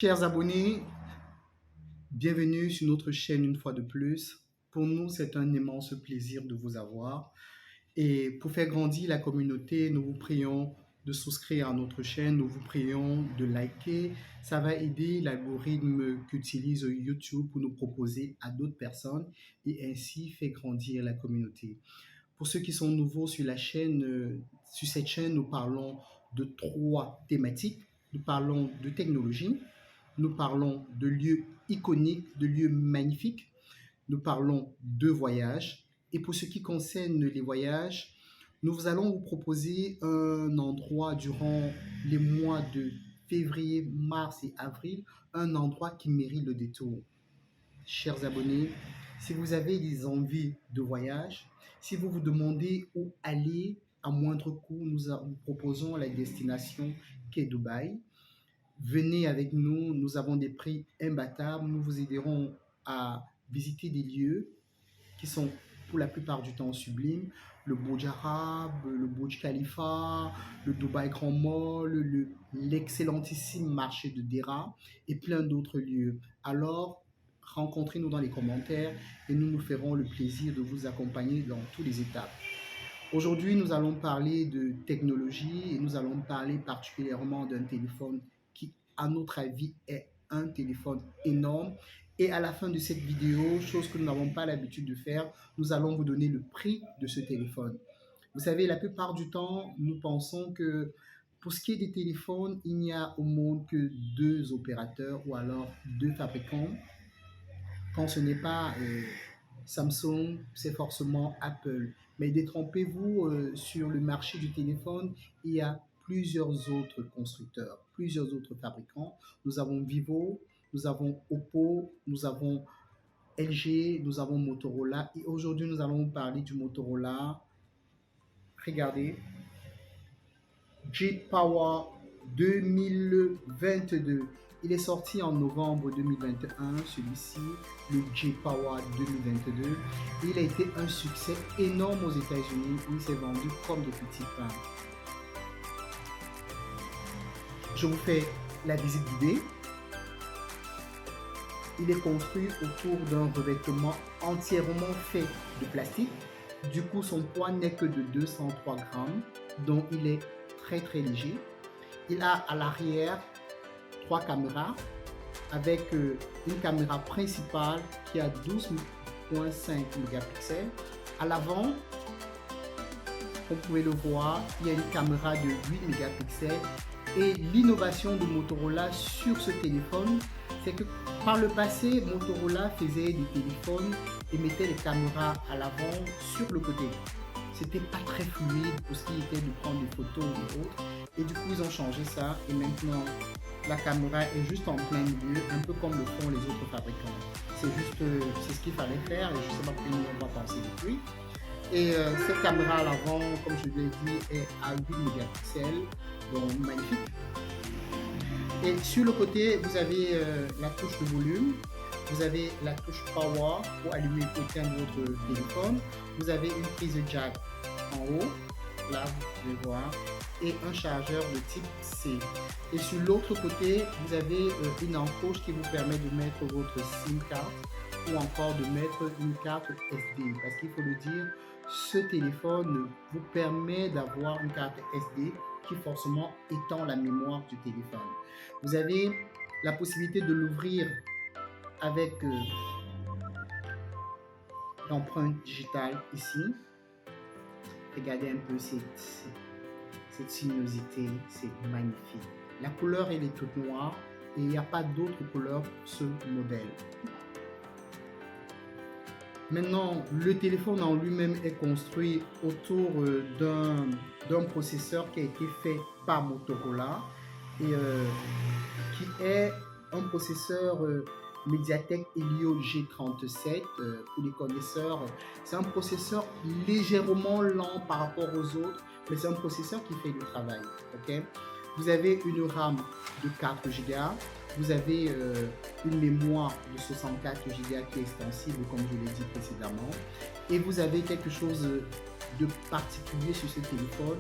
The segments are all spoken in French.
Chers abonnés, bienvenue sur notre chaîne une fois de plus. Pour nous, c'est un immense plaisir de vous avoir. Et pour faire grandir la communauté, nous vous prions de souscrire à notre chaîne, nous vous prions de liker. Ça va aider l'algorithme qu'utilise YouTube pour nous proposer à d'autres personnes et ainsi faire grandir la communauté. Pour ceux qui sont nouveaux sur la chaîne, sur cette chaîne, nous parlons de 3 thématiques. Nous parlons de technologie, nous parlons de lieux iconiques, de lieux magnifiques, nous parlons de voyages. Et pour ce qui concerne les voyages, nous allons vous proposer un endroit durant les mois de février, mars et avril, un endroit qui mérite le détour. Chers abonnés, si vous avez des envies de voyage, si vous vous demandez où aller à moindre coût, nous vous proposons la destination qu'est Dubaï. Venez avec nous, nous avons des prix imbattables, nous vous aiderons à visiter des lieux qui sont pour la plupart du temps sublimes, le Burj Arab, le Burj Khalifa, le Dubaï Grand Mall, l'excellentissime marché de Deira et plein d'autres lieux. Alors, rencontrez-nous dans les commentaires et nous nous ferons le plaisir de vous accompagner dans toutes les étapes. Aujourd'hui, nous allons parler de technologie et nous allons parler particulièrement d'un téléphone qui, à notre avis, est un téléphone énorme. Et à la fin de cette vidéo, chose que nous n'avons pas l'habitude de faire, nous allons vous donner le prix de ce téléphone. Vous savez, la plupart du temps, nous pensons que pour ce qui est des téléphones, il n'y a au monde que 2 opérateurs ou alors 2 fabricants. Quand ce n'est pas Samsung, c'est forcément Apple. Mais détrompez-vous, sur le marché du téléphone, il y a plusieurs autres constructeurs, plusieurs autres fabricants. Nous avons Vivo, nous avons Oppo, nous avons LG, nous avons Motorola. Et aujourd'hui, nous allons parler du Motorola. Regardez, Jet Power 2022. Il est sorti en novembre 2021, celui-ci, le Jet Power 2022. Il a été un succès énorme aux États-Unis où il s'est vendu comme des petits pains. Je vous fais la visite guidée. Il est construit autour d'un revêtement entièrement fait de plastique. Du coup, son poids n'est que de 203 grammes, donc il est très léger. Il a à l'arrière 3 caméras avec une caméra principale qui a 12,5 mégapixels. À l'avant, vous pouvez le voir, il y a une caméra de 8 mégapixels. Et l'innovation de Motorola sur ce téléphone, c'est que par le passé, Motorola faisait des téléphones et mettait les caméras à l'avant sur le côté. C'était pas très fluide pour ce qui était de prendre des photos et autres. Et du coup, ils ont changé ça. Et maintenant, la caméra est juste en plein milieu, un peu comme le font les autres fabricants. C'est juste, c'est ce qu'il fallait faire et je ne sais pas comment on va penser depuis. Et cette caméra à l'avant, comme je l'ai dit, est à 8 mégapixels, donc magnifique. Et sur le côté, vous avez la touche de volume, vous avez la touche Power pour allumer et éteindre votre téléphone, vous avez une prise jack en haut, là vous pouvez voir, et un chargeur de type C. Et sur l'autre côté, vous avez une encoche qui vous permet de mettre votre SIM card ou encore de mettre une carte SD. Parce qu'il faut le dire, ce téléphone vous permet d'avoir une carte SD qui forcément étend la mémoire du téléphone. Vous avez la possibilité de l'ouvrir avec l'empreinte digitale ici. Regardez un peu cette sinuosité, c'est magnifique. La couleur elle est toute noire et il n'y a pas d'autre couleur pour ce modèle. Maintenant, le téléphone en lui-même est construit autour d'un processeur qui a été fait par Motorola et qui est un processeur MediaTek Helio G37. Pour les connaisseurs, c'est un processeur légèrement lent par rapport aux autres, mais c'est un processeur qui fait le travail. Okay? Vous avez une RAM de 4 Go. Vous avez une mémoire de 64 Go qui est extensible, comme je l'ai dit précédemment. Et vous avez quelque chose de particulier sur ce téléphone.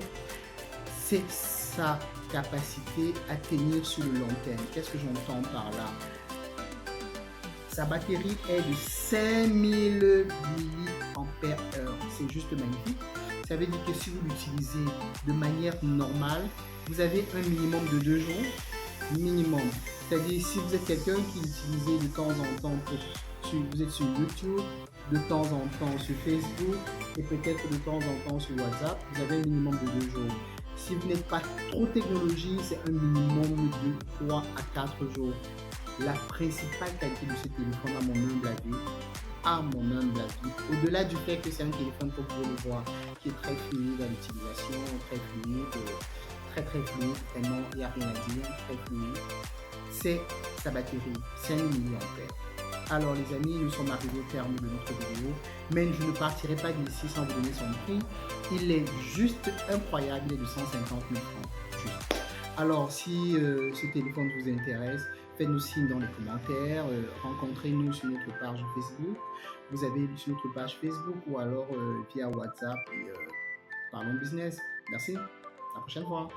c'est sa capacité à tenir sur le long terme. Qu'est-ce que j'entends par là? Sa batterie est de 5000 mAh. C'est juste magnifique. Ça veut dire que si vous l'utilisez de manière normale, vous avez un minimum de 2 jours. Minimum. C'est-à-dire si vous êtes quelqu'un qui l'utilisez de temps en temps, vous êtes sur YouTube, de temps en temps sur Facebook et peut-être de temps en temps sur WhatsApp, vous avez un minimum de 2 jours. Si vous n'êtes pas trop technologie, c'est un minimum de 3 à 4 jours. La principale qualité de ce téléphone, à mon humble avis, au-delà du fait que c'est un téléphone, comme vous pouvez le voir, qui est très fluide à l'utilisation, très fluide, vraiment, il n'y a rien à dire, très fluide, c'est sa batterie, 5000 mAh. Alors les amis, nous sommes arrivés au terme de notre vidéo, mais je ne partirai pas d'ici sans vous donner son prix. Il est juste incroyable, il est de 150 000 francs. Juste. Alors si ce téléphone vous intéresse, faites-nous signe dans les commentaires, rencontrez-nous sur notre page Facebook. Vous avez sur notre page Facebook ou alors via WhatsApp et parlons business. Merci, à la prochaine fois.